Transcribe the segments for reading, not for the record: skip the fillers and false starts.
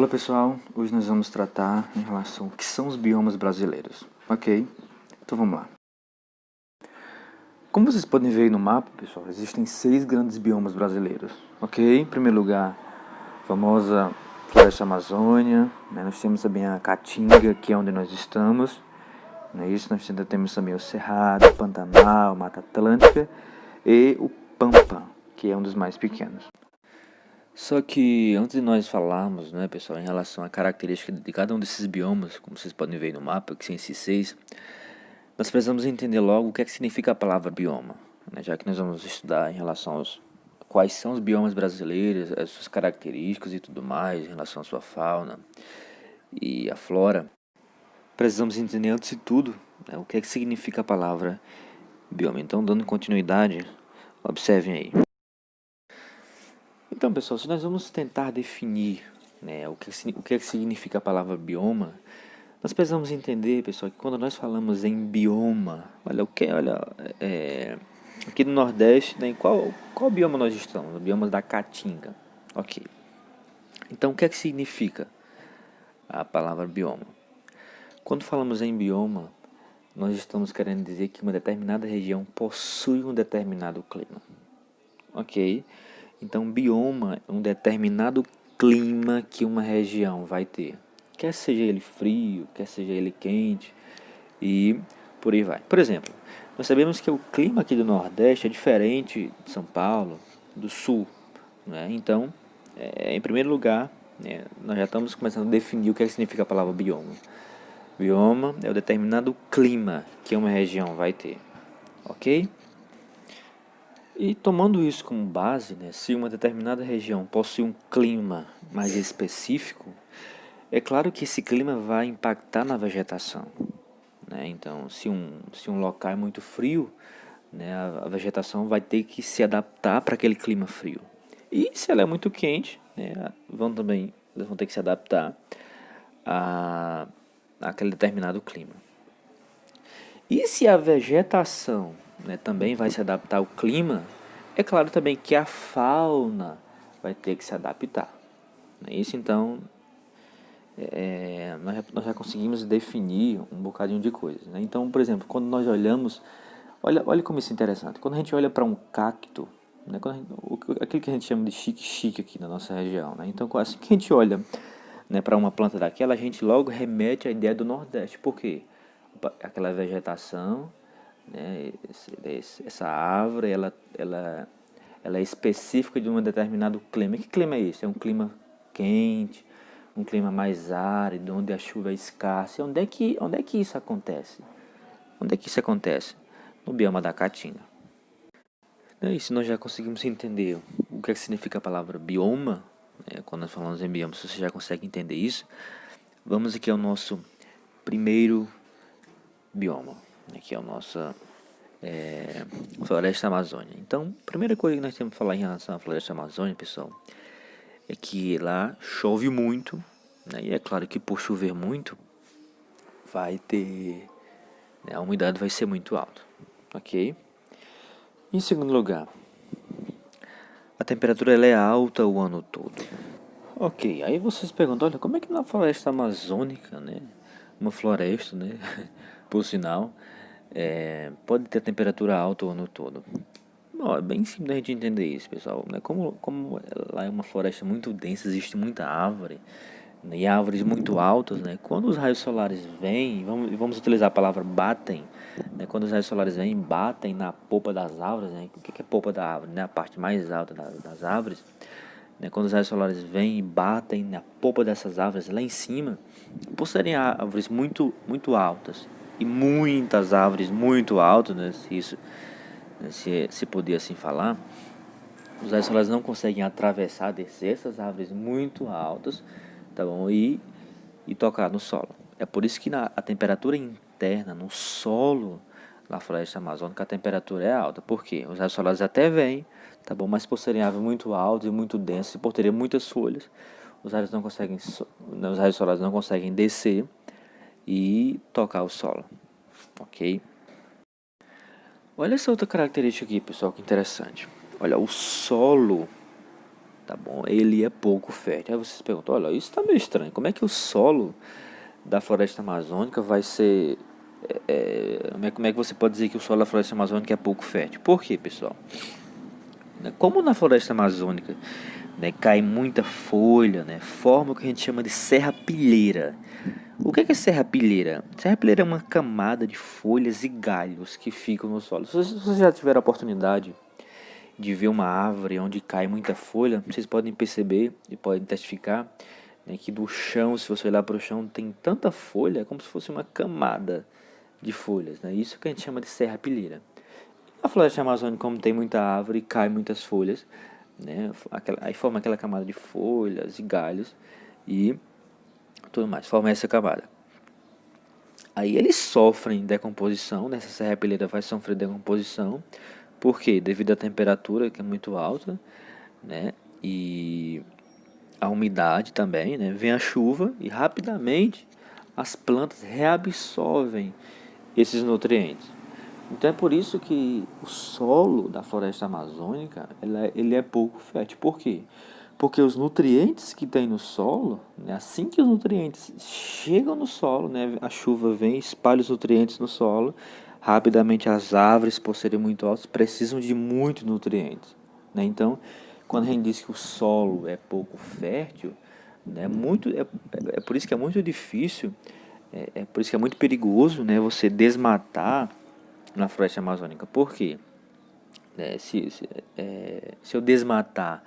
Olá pessoal, hoje nós vamos tratar em relação ao que são os biomas brasileiros, ok? Então vamos lá. Como vocês podem ver aí no mapa, pessoal, existem 6 grandes biomas brasileiros, ok? Em primeiro lugar, a famosa Floresta Amazônia, né? Nós temos também a Caatinga, que é onde nós estamos, não é isso? Nós ainda temos também o Cerrado, o Pantanal, Mata Atlântica e o Pampa, que é um dos mais pequenos. Só que antes de nós falarmos, né, pessoal, em relação à característica de cada um desses biomas, como vocês podem ver no mapa, que são esses 6, nós precisamos entender logo o que é que significa a palavra bioma, né, já que nós vamos estudar em relação aos quais são os biomas brasileiros, as suas características e tudo mais, em relação à sua fauna e a flora. Precisamos entender antes de tudo, né, o que é que significa a palavra bioma. Então, dando continuidade, observem aí. Então, pessoal, se nós vamos tentar definir, né, o que significa a palavra bioma, nós precisamos entender, pessoal, que quando nós falamos em bioma, aqui no Nordeste, né, qual bioma nós estamos? O bioma da Caatinga, ok. Então, o que significa a palavra bioma? Quando falamos em bioma, nós estamos querendo dizer que uma determinada região possui um determinado clima, ok? Então, bioma é um determinado clima que uma região vai ter. Quer seja ele frio, quer seja ele quente e por aí vai. Por exemplo, nós sabemos que o clima aqui do Nordeste é diferente de São Paulo, do Sul, né? Então, em primeiro lugar, né, nós já estamos começando a definir o que significa a palavra bioma. Bioma é o determinado clima que uma região vai ter, ok? E tomando isso como base, né, se uma determinada região possui um clima mais específico, é claro que esse clima vai impactar na vegetação, né? Então, se um local é muito frio, né, a vegetação vai ter que se adaptar para aquele clima frio. E se ela é muito quente, né, eles vão ter que se adaptar a aquele determinado clima. E se a vegetação, né, também vai se adaptar ao clima, é claro também que a fauna vai ter que se adaptar. Isso então, nós já conseguimos definir um bocadinho de coisas, né? Então, por exemplo, quando nós olhamos, olha como isso é interessante. Quando a gente olha para um cacto, né, aquilo que a gente chama de chique-chique aqui na nossa região, né? Então, assim que a gente olha, né, para uma planta daquela, a gente logo remete à ideia do Nordeste. Por quê? Aquela vegetação, né, essa árvore, ela é específica de um determinado clima. Que clima é esse? É um clima quente, um clima mais árido, onde a chuva é escassa. Onde é que isso acontece? Onde é que isso acontece? No bioma da Caatinga. E se nós já conseguimos entender o que significa a palavra bioma, né, quando nós falamos em bioma, se você já consegue entender isso, vamos aqui ao nosso primeiro bioma, que é a nossa Floresta Amazônia. Então, a primeira coisa que nós temos que falar em relação à Floresta Amazônia, pessoal, é que lá chove muito, né, e é claro que por chover muito, vai ter, né, a umidade vai ser muito alta, ok? Em segundo lugar, a temperatura ela é alta o ano todo. Ok, aí vocês perguntam, olha, como é que na floresta amazônica, né, uma floresta, né, por sinal, pode ter temperatura alta o ano todo? Bom, é bem simples a gente entender isso, pessoal, né? Como lá é uma floresta muito densa, existe muita árvore, né, e árvores muito altas, né? Quando os raios solares vêm, vamos utilizar a palavra batem, né? Quando os raios solares vêm, batem na polpa das árvores, né? O que é polpa da árvore, né? A parte mais alta das árvores, né? Quando os raios solares vêm e batem na polpa dessas árvores lá em cima, por serem árvores muito altas e muitas árvores muito altas, né? Se podia assim falar, os raios solares não conseguem atravessar, descer essas árvores muito altas, tá bom? E tocar no solo. É por isso que a temperatura interna, no solo da floresta amazônica, a temperatura é alta. Por quê? Os raios solares até vêm, tá bom? Mas por serem árvores muito altas e muito densas, e por terem muitas folhas, os raios solares não conseguem descer e tocar o solo, ok? Olha essa outra característica aqui, pessoal, que interessante. Olha, o solo tá bom? Ele é pouco fértil. Aí vocês se perguntam, olha, isso está meio estranho. Como é que o solo da floresta amazônica vai ser... como é que você pode dizer que o solo da floresta amazônica é pouco fértil? Por quê, pessoal? Como na floresta amazônica, né, cai muita folha, né, forma o que a gente chama de serrapilheira. O que é serrapilheira? Serrapilheira é uma camada de folhas e galhos que ficam no solo. Se vocês já tiveram a oportunidade de ver uma árvore onde cai muita folha, vocês podem perceber e podem testificar, né, que do chão, se você olhar para o chão, tem tanta folha como se fosse uma camada de folhas. Né? Isso que a gente chama de serrapilheira. A floresta amazônica, como tem muita árvore e cai muitas folhas, né, aí forma aquela camada de folhas e galhos e tudo mais, forma essa camada. Aí eles sofrem decomposição, nessa serrapilheira vai sofrer decomposição, por quê? Devido à temperatura que é muito alta, né, e a umidade também, né, vem a chuva e rapidamente as plantas reabsorvem esses nutrientes. Então é por isso que o solo da floresta amazônica ele é pouco fértil. Por quê? Porque os nutrientes que tem no solo, né, assim que os nutrientes chegam no solo, né, a chuva vem, espalha os nutrientes no solo, rapidamente as árvores, por serem muito altas, precisam de muitos nutrientes. Né? Então, quando a gente diz que o solo é pouco fértil, né, é por isso que é muito difícil, é por isso que é muito perigoso, né, você desmatar na floresta amazônica. Por quê? Se eu desmatar,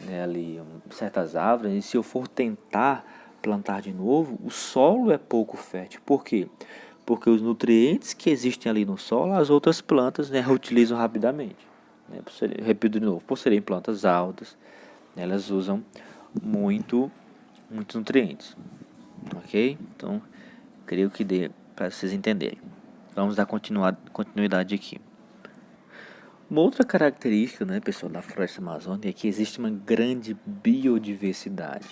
né, ali certas árvores, e se eu for tentar plantar de novo, o solo é pouco fértil. Por quê? Porque os nutrientes que existem ali no solo, as outras plantas, né, reutilizam rapidamente. Né? Repito de novo, por serem plantas altas, né, elas usam muitos nutrientes. Ok? Então, creio que dê para vocês entenderem. Vamos dar continuidade aqui. Uma outra característica, né, pessoal, da floresta amazônica é que existe uma grande biodiversidade.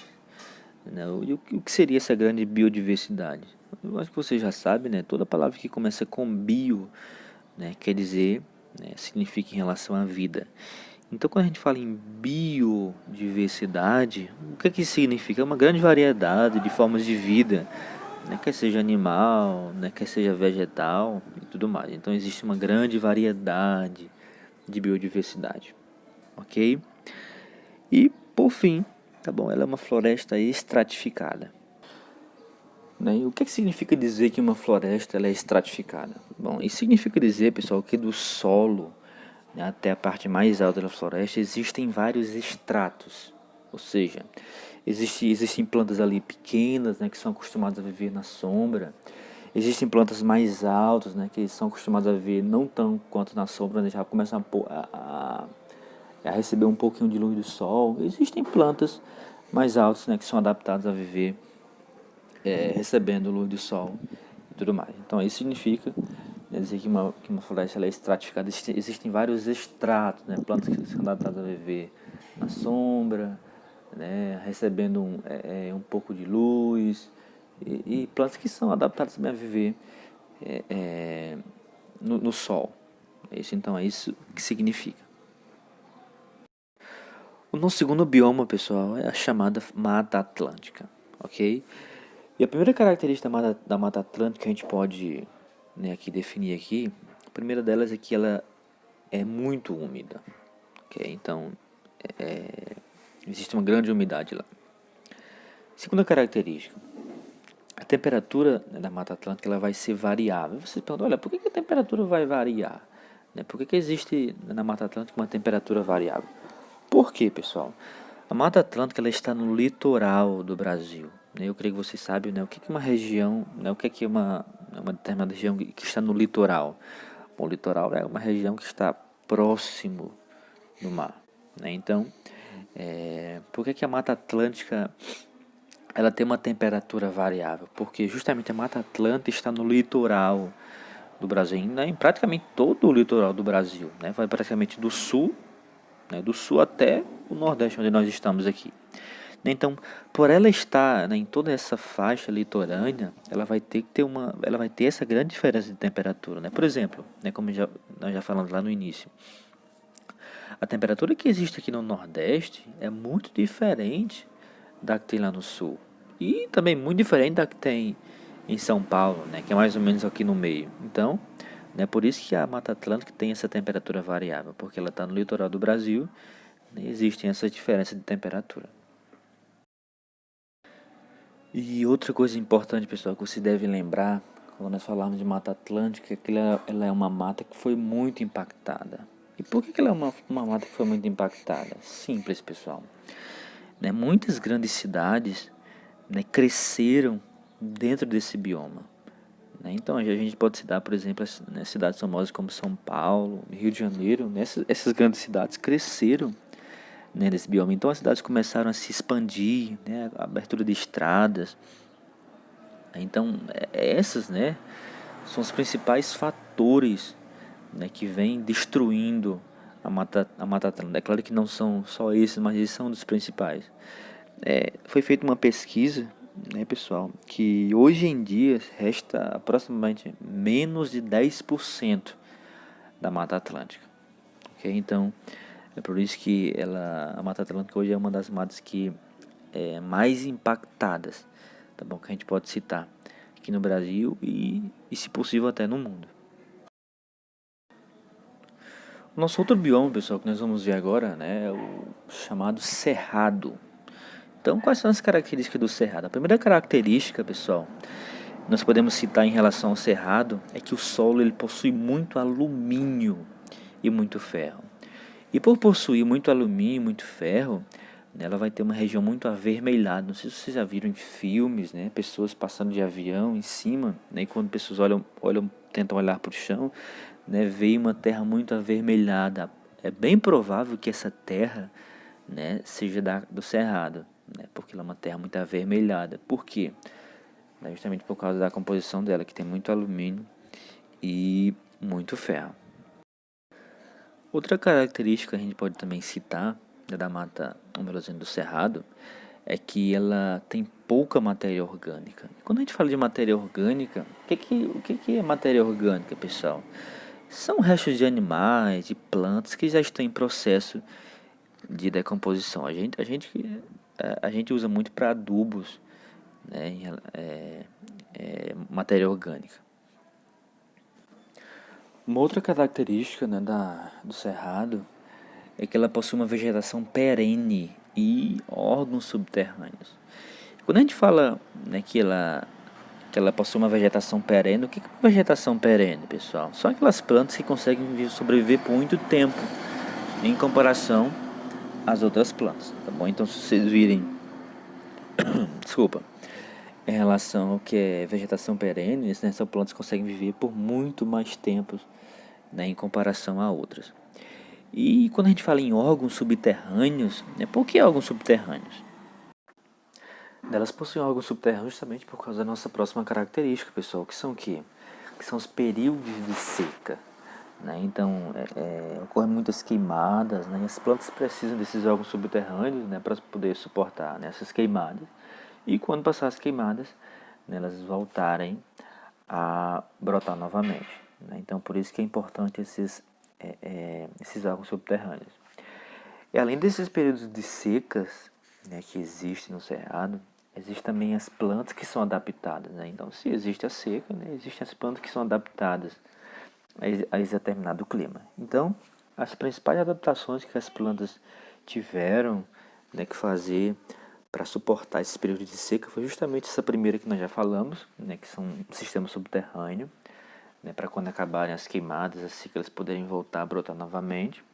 Né? E o que seria essa grande biodiversidade? Eu acho que você já sabe, né? Toda palavra que começa com bio, né, quer dizer, né, significa em relação à vida. Então, quando a gente fala em biodiversidade, o que isso significa? É uma grande variedade de formas de vida, né, quer seja animal, né, quer seja vegetal e tudo mais. Então, existe uma grande variedade de biodiversidade, ok? E, por fim, tá bom, ela é uma floresta estratificada. Né? E o que significa dizer que uma floresta ela é estratificada? Bom, isso significa dizer, pessoal, que do solo, né, até a parte mais alta da floresta existem vários estratos, ou seja, existem plantas ali pequenas, né, que são acostumadas a viver na sombra. Existem plantas mais altas, né, que são acostumadas a viver não tão quanto na sombra, né, já começam a receber um pouquinho de luz do sol. Existem plantas mais altas, né, que são adaptadas a viver recebendo luz do sol e tudo mais. Então isso significa, né, dizer que uma floresta ela é estratificada. Existem vários estratos, né, plantas que são adaptadas a viver na sombra, né, recebendo um pouco de luz, e plantas que são adaptadas também a viver no sol. Então é isso que significa. O nosso segundo bioma, pessoal, é a chamada Mata Atlântica, ok? E a primeira característica da Mata Atlântica que a gente pode, né, aqui definir aqui, a primeira delas é que ela é muito úmida, ok? Então, existe uma grande umidade lá. Segunda característica, a temperatura, né, da Mata Atlântica ela vai ser variável. Você pergunta, olha, por que a temperatura vai variar? Né? Por que existe na Mata Atlântica uma temperatura variável? Por quê, pessoal? A Mata Atlântica ela está no litoral do Brasil. Eu creio que vocês sabem, né, o que é uma região, né, o que é uma determinada região que está no litoral. Bom, o litoral é uma região que está próximo do mar. Né? Então, por que a Mata Atlântica ela tem uma temperatura variável? Porque justamente a Mata Atlântica está no litoral do Brasil, né, em praticamente todo o litoral do Brasil. Né? Vai praticamente do sul, né, do sul até o nordeste, onde nós estamos aqui. Então, por ela estar, né, em toda essa faixa litorânea, ela vai ter essa grande diferença de temperatura, né? Por exemplo, né, como nós já falamos lá no início, A temperatura que existe aqui no Nordeste é muito diferente da que tem lá no Sul. E também muito diferente da que tem em São Paulo, né, que é mais ou menos aqui no meio. Então, né, por isso que a Mata Atlântica tem essa temperatura variável, porque ela está no litoral do Brasil, né, existem essas diferenças de temperatura. E outra coisa importante, pessoal, que você deve lembrar, quando nós falarmos de Mata Atlântica, é que ela é uma mata que foi muito impactada. E por que ela é uma mata que foi muito impactada? Simples, pessoal. Né, muitas grandes cidades, né, cresceram dentro desse bioma. Né? Então a gente pode citar, por exemplo, né, cidades famosas como São Paulo, Rio de Janeiro. Né? Essas grandes cidades cresceram, né, nesse bioma. Então as cidades começaram a se expandir, né, a abertura de estradas. Então essas, né, são os principais fatores, né, que vêm destruindo a Mata Atlântica. É claro que não são só esses, mas eles são um dos principais. Foi feita uma pesquisa, né, pessoal, que hoje em dia resta aproximadamente menos de 10% da Mata Atlântica. Okay? Então, é por isso que a Mata Atlântica hoje é uma das matas que mais impactadas, tá bom? Que a gente pode citar aqui no Brasil e se possível até no mundo. Nosso outro bioma, pessoal, que nós vamos ver agora, né, é o chamado Cerrado. Então, quais são as características do cerrado? A primeira característica, pessoal, nós podemos citar em relação ao cerrado é que o solo ele possui muito alumínio e muito ferro. E por possuir muito alumínio e muito ferro, né, ela vai ter uma região muito avermelhada. Não sei se vocês já viram em filmes, né, pessoas passando de avião em cima, né, e quando pessoas tentam olhar para o chão, né, veem uma terra muito avermelhada. É bem provável que essa terra, né, seja do cerrado, né, porque ela é uma terra muito avermelhada. Por quê? Justamente por causa da composição dela, que tem muito alumínio e muito ferro. Outra característica que a gente pode também citar, né, da mata do cerrado é que ela tem pouca matéria orgânica. Quando a gente fala de matéria orgânica, o que é matéria orgânica, pessoal? São restos de animais, de plantas que já estão em processo de decomposição. A gente usa muito para adubos, né, matéria orgânica. Uma outra característica, né, do cerrado é que ela possui uma vegetação perene e órgãos subterrâneos. Quando a gente fala, né, que ela possui uma vegetação perene, o que é uma vegetação perene, pessoal? São aquelas plantas que conseguem sobreviver por muito tempo em comparação às outras plantas, tá bom? Então, se vocês virem, desculpa, em relação ao que é vegetação perene, né, são plantas que conseguem viver por muito mais tempo, né, em comparação a outras. E quando a gente fala em órgãos subterrâneos, né, por que órgãos subterrâneos? Elas possuem órgãos subterrâneos justamente por causa da nossa próxima característica, pessoal, que são o quê? Que são os períodos de seca. Né? Então, ocorrem muitas queimadas, né? E as plantas precisam desses órgãos subterrâneos, né, para poder suportar, né, essas queimadas. E quando passar as queimadas, né, elas voltarem a brotar novamente. Né? Então, por isso que é importante esses órgãos subterrâneos. E além desses períodos de secas, né, que existem no cerrado, existem também as plantas que são adaptadas. Né? Então, se existe a seca, né, existem as plantas que são adaptadas a esse determinado clima. Então, as principais adaptações que as plantas tiveram, né, que fazer para suportar esse período de seca foi justamente essa primeira que nós já falamos, né, que são um sistema subterrâneo, né, para quando acabarem as queimadas, assim que eles poderem voltar a brotar novamente.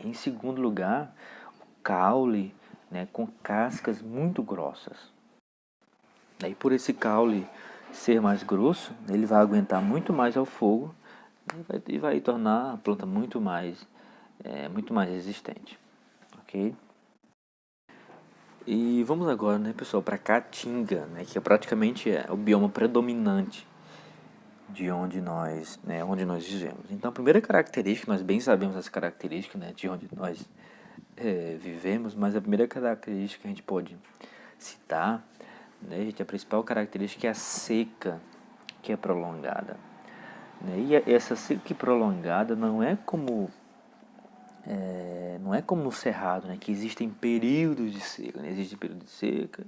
Em segundo lugar, o caule, né, com cascas muito grossas. E por esse caule ser mais grosso, ele vai aguentar muito mais ao fogo e vai tornar a planta muito mais resistente. Ok? E vamos agora, né, pessoal, para a Caatinga, né, que praticamente é o bioma predominante de onde nós vivemos. Então, a primeira característica, nós bem sabemos as características, né, de onde nós vivemos, mas a primeira característica que a gente pode citar, né, gente, a principal característica é a seca, que é prolongada. Né, e essa seca prolongada não é como não é como no Cerrado, né, que existem períodos de seca, né? Existe período de seca,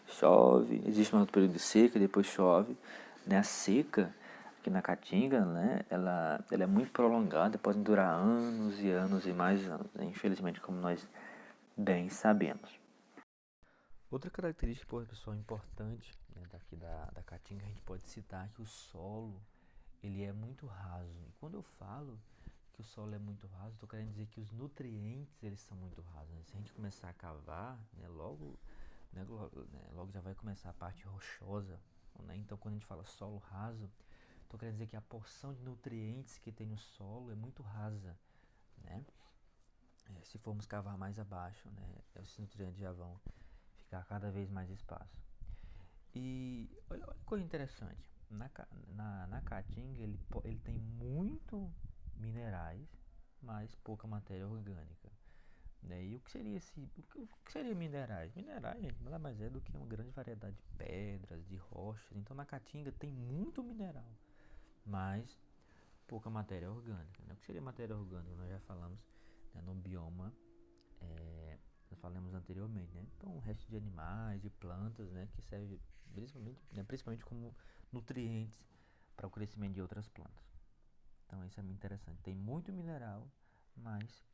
chove, existe um outro período de seca, depois chove, né? A seca aqui na Caatinga, né, ela é muito prolongada, pode durar anos e anos e mais anos, né? Infelizmente, como nós bem sabemos. Outra característica, pessoal, importante, né, daqui da Caatinga, a gente pode citar que o solo ele é muito raso. E quando eu falo que o solo é muito raso, estou querendo dizer que os nutrientes eles são muito rasos, né? Se a gente começar a cavar, né, logo já vai começar a parte rochosa, né? Então quando a gente fala solo raso, estou querendo dizer que a porção de nutrientes que tem no solo é muito rasa, né? Se formos cavar mais abaixo, né, esses nutrientes já vão ficar cada vez mais espaço. E olha que coisa interessante, na Caatinga ele tem muito minerais, mas pouca matéria orgânica. Né? E o que seria o que seria minerais? Minerais, gente, nada mais é do que uma grande variedade de pedras, de rochas. Então na Caatinga tem muito mineral, mas pouca matéria orgânica. Né? O que seria matéria orgânica? Nós já falamos, né, no bioma, nós falamos anteriormente, né? Então o resto de animais, de plantas, né, que serve principalmente como nutrientes para o crescimento de outras plantas. Então isso é muito interessante. Tem muito mineral, mas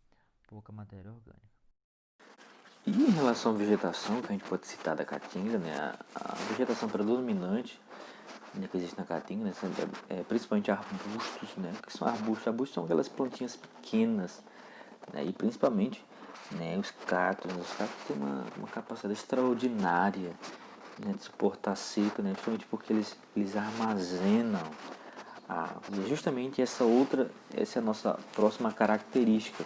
pouca matéria orgânica. E em relação à vegetação, que a gente pode citar da Caatinga, né, a vegetação predominante, né, que existe na Caatinga, né, principalmente arbustos, né, que são arbustos. Arbustos são aquelas plantinhas pequenas, né, e principalmente, né, os cactos. Os cactos têm uma capacidade extraordinária, né, de suportar a seca, né, justamente porque eles armazenam água. E justamente essa é a nossa próxima característica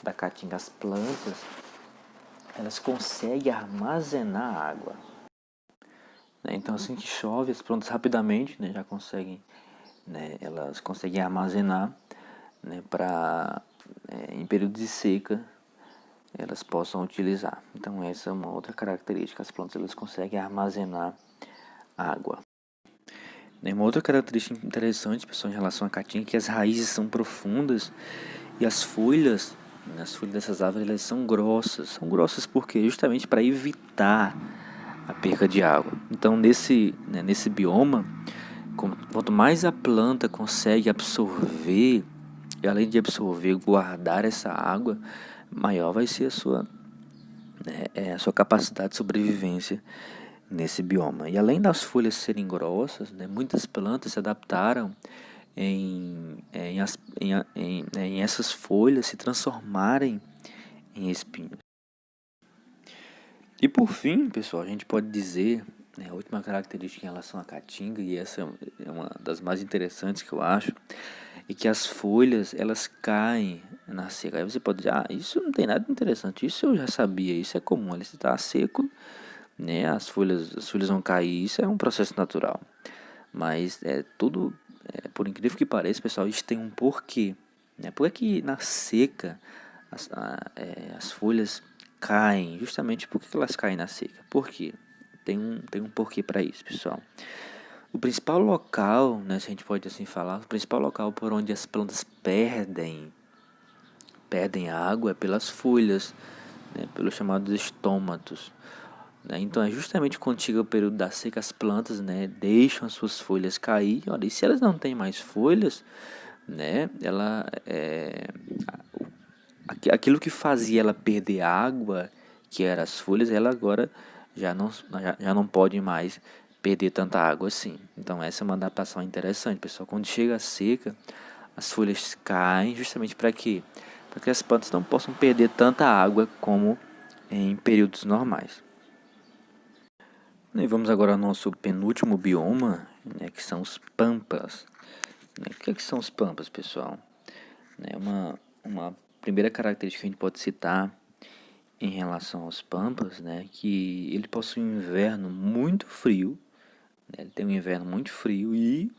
da Caatinga. As plantas, elas conseguem armazenar água. Né? Então assim que chove, as plantas rapidamente, né, já conseguem, né, elas conseguem armazenar, né, para em período de seca elas possam utilizar. Então essa é uma outra característica, as plantas elas conseguem armazenar água. Uma outra característica interessante, pessoal, em relação à caatinga é que as raízes são profundas e as folhas dessas árvores elas são grossas. São grossas porque justamente para evitar a perca de água. Então nesse bioma, quanto mais a planta consegue absorver, e além de absorver, guardar essa água, maior vai ser a sua capacidade de sobrevivência nesse bioma. E além das folhas serem grossas, né, muitas plantas se adaptaram em essas folhas se transformarem em espinhos. E por fim, pessoal, a gente pode dizer, né, a última característica em relação à caatinga, e essa é uma das mais interessantes que eu acho, é que as folhas elas caem na seca. Aí você pode dizer, isso não tem nada de interessante, isso eu já sabia, isso é comum, ele está seco, né, as folhas vão cair, isso é um processo natural. Mas por incrível que pareça, pessoal, isso tem um porquê. Né? Por que na seca as folhas caem? Justamente por que elas caem na seca? Por quê? Tem um porquê para isso, pessoal. O principal local, né, se a gente pode assim falar, o principal local por onde as plantas perdem água é pelas folhas, né, pelos chamados estômatos. Né? Então é justamente quando chega o período da seca, as plantas, né, deixam as suas folhas cair. Olha, e se elas não têm mais folhas, né, aquilo que fazia ela perder água, que eram as folhas, ela agora já não pode mais perder tanta água assim. Então essa é uma adaptação interessante, pessoal. Quando chega a seca, as folhas caem justamente para quê? Para que as plantas não possam perder tanta água como em períodos normais. E vamos agora ao nosso penúltimo bioma, né, que são os pampas. O que são os pampas, pessoal? Uma primeira característica que a gente pode citar em relação aos pampas, né, que ele possui um inverno muito frio, né, ele tem um inverno muito frio e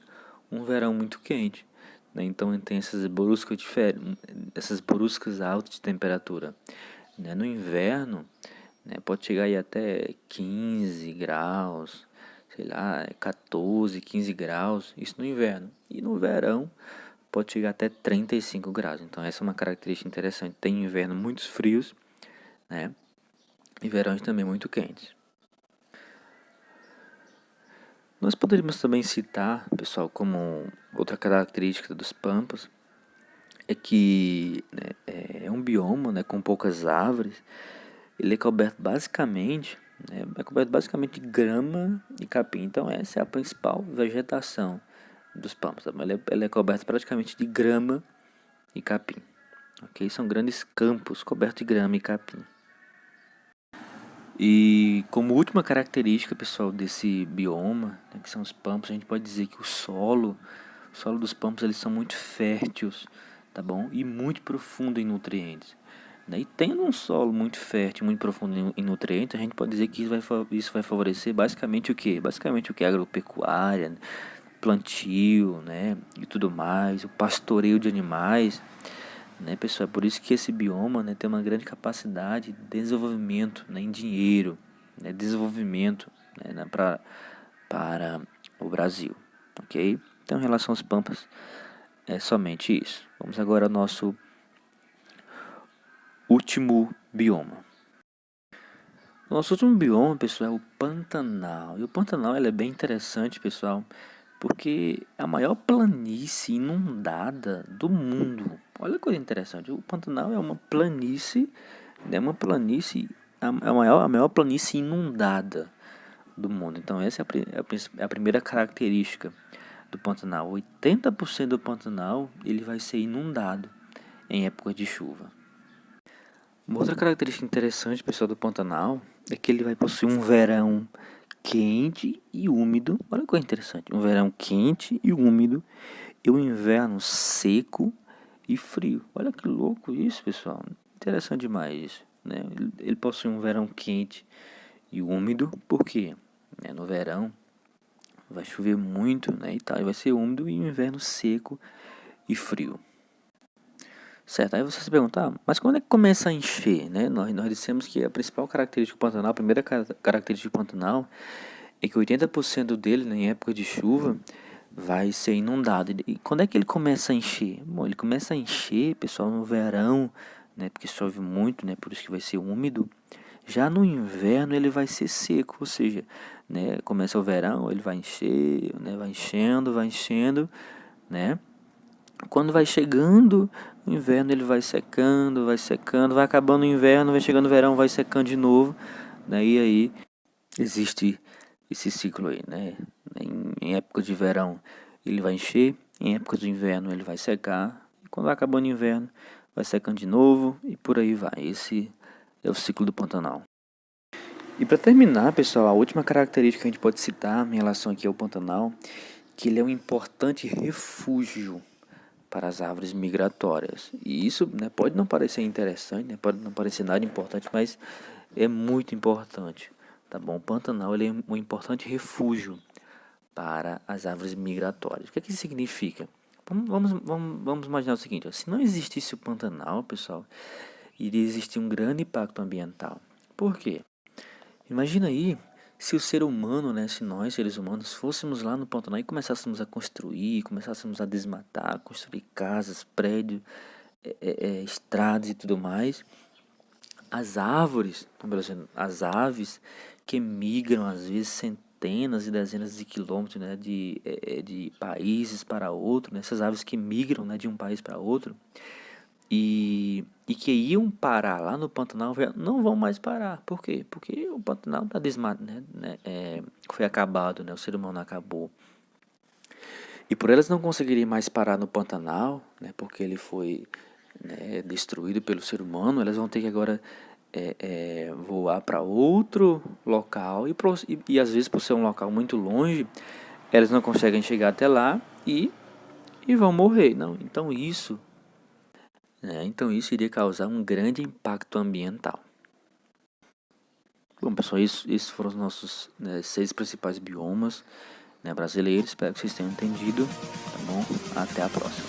um verão muito quente. Né, então ele tem essas bruscas altas de temperatura. Né, no inverno, né, pode chegar aí até 15 graus, sei lá, 14, 15 graus, isso no inverno. E no verão pode chegar até 35 graus. Então essa é uma característica interessante. Tem inverno muito frios, né? E verões também muito quentes. Nós poderíamos também citar, pessoal, como outra característica dos Pampas, é que, né, é um bioma, né, com poucas árvores. Ele é coberto basicamente, de grama e capim. Então essa é a principal vegetação dos Pampas. Ele é coberto praticamente de grama e capim. Ok? São grandes campos cobertos de grama e capim. E como última característica, pessoal, desse bioma, né, que são os Pampas, a gente pode dizer que o solo dos Pampas, eles são muito férteis, tá bom? E muito profundo em nutrientes. Né? E tendo um solo muito fértil, muito profundo em nutrientes, a gente pode dizer que isso vai favorecer basicamente o quê? Basicamente o que? Agropecuária, né? Plantio, né? E tudo mais, o pastoreio de animais. Né, pessoal, é por isso que esse bioma, né, tem uma grande capacidade de desenvolvimento, né, em dinheiro, né, desenvolvimento, né, para o Brasil, ok? Então, em relação aos Pampas, é somente isso. Vamos agora ao nosso último bioma. Nosso último bioma, pessoal, é o Pantanal. E o Pantanal ele é bem interessante, pessoal, porque é a maior planície inundada do mundo. Olha que coisa interessante. O Pantanal é uma planície, a maior planície inundada do mundo. Então essa é a primeira característica do Pantanal. 80% do Pantanal ele vai ser inundado em época de chuva. Uma outra característica interessante, pessoal, do Pantanal é que ele vai possuir um verão quente e úmido. Olha que coisa interessante. Um verão quente e úmido e um inverno seco e frio. Olha que louco isso, pessoal. Interessante demais isso, né? Ele possui um verão quente e úmido. Por quê? No verão vai chover muito, né? E tal, vai ser úmido, e um inverno seco e frio. Certo, aí você se pergunta, mas quando é que começa a encher, né? Nós dissemos que a principal característica do Pantanal, a primeira característica do Pantanal é que 80% dele, né, em época de chuva, vai ser inundado. E quando é que ele começa a encher? Bom, ele começa a encher, pessoal, no verão, né, porque chove muito, né, por isso que vai ser úmido. Já no inverno ele vai ser seco, ou seja, né, começa o verão, ele vai encher, né, vai enchendo, né? Quando vai chegando o inverno, ele vai secando, vai acabando o inverno, vai chegando o verão, vai secando de novo, né? E aí existe esse ciclo aí, né? Em época de verão ele vai encher, em época de inverno ele vai secar, e quando vai acabando o inverno vai secando de novo e por aí vai. Esse é o ciclo do Pantanal. E para terminar, pessoal, a última característica que a gente pode citar em relação aqui ao Pantanal, que ele é um importante refúgio para as árvores migratórias. E isso, né, pode não parecer interessante, né, pode não parecer nada importante, mas é muito importante, tá bom? O Pantanal ele é um importante refúgio para as árvores migratórias. O que é que isso significa? Vamos imaginar o seguinte, ó, se não existisse o Pantanal, pessoal, iria existir um grande impacto ambiental. Por quê? Imagina aí se o ser humano, né, se nós, seres humanos, fôssemos lá no Pantanal e começássemos a construir, começássemos a desmatar, construir casas, prédios, estradas e tudo mais, as árvores, as aves que migram às vezes centenas e dezenas de quilômetros, né, de países para outro, né, essas aves que migram, né, de um país para outro, e que iam parar lá no Pantanal, não vão mais parar. Por quê? Porque o Pantanal está foi acabado, né? O ser humano acabou. E por elas não conseguirem mais parar no Pantanal, né? Porque ele foi, né, destruído pelo ser humano, elas vão ter que agora voar para outro local e às vezes por ser um local muito longe, elas não conseguem chegar até lá e vão morrer. Não, então isso iria causar um grande impacto ambiental. Bom, pessoal, esses foram os nossos 6 principais biomas, né, brasileiros. Espero que vocês tenham entendido. Tá bom? Até a próxima.